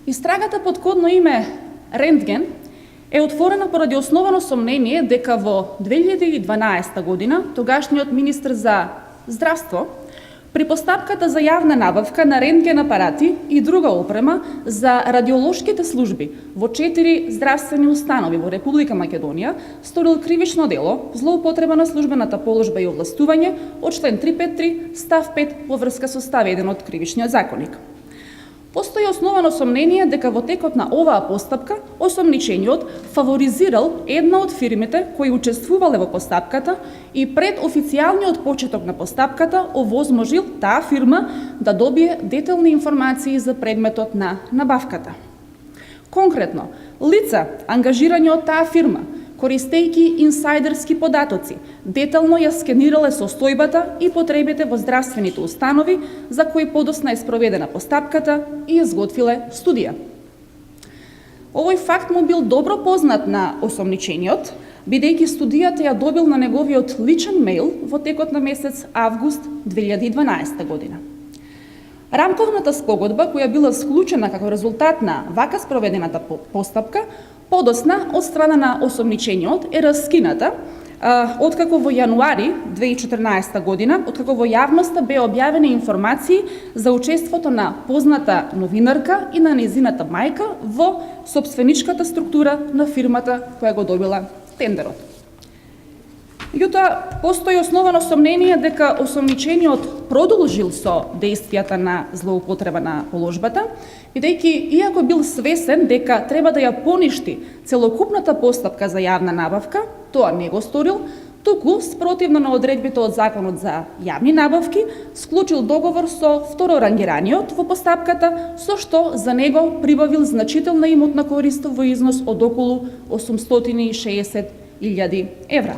Истрагата под кодно име Рентген е отворена поради основано сомнение дека во 2012 година тогашниот министр за здравство при постапката за јавна набавка на рентген апарати и друга опрема за радиолошките служби во 4 здравствени установи во Република Македонија сторил кривично дело злоупотреба на службената положба и овластување од член 353 став 5 во врска со став 1 од Кривичниот законник. Постои основано сомнение дека во текот на оваа постапка осомничениот фаворизирал една од фирмите кои учествувале во постапката и пред официјалниот почеток на постапката овозможил таа фирма да добие детални информации за предметот на набавката. Конкретно, лица ангажирани од таа фирма, користејќи инсайдерски податоци, детално ја скенирале состојбата и потребите во здравствените установи за кои подосна е спроведена постапката и изготвиле студија. Овој факт му бил добро познат на осомничениот, бидејќи студијата ја добил на неговиот личен мејл во текот на месец август 2012 година. Рамковната спогодба, која била склучена како резултат на вака спроведената постапка, подосна од страна на осомничениот е раскината откако во јануари 2014 година, откако во јавноста беа објавени информации за учеството на позната новинарка и на нејзината мајка во сопственичката структура на фирмата која го добила тендерот. Меѓутоа, постои основано сомнение дека осомничениот продолжил со действијата на злоупотреба на положбата, бидејќи иако бил свесен дека треба да ја поништи целокупната постапка за јавна набавка, тоа не го сторил, туку спротивно на одредбите од Законот за јавни набавки, склучил договор со второрангираниот во постапката, со што за него прибавил значителна имотна корист во износ од околу 860.000 евра.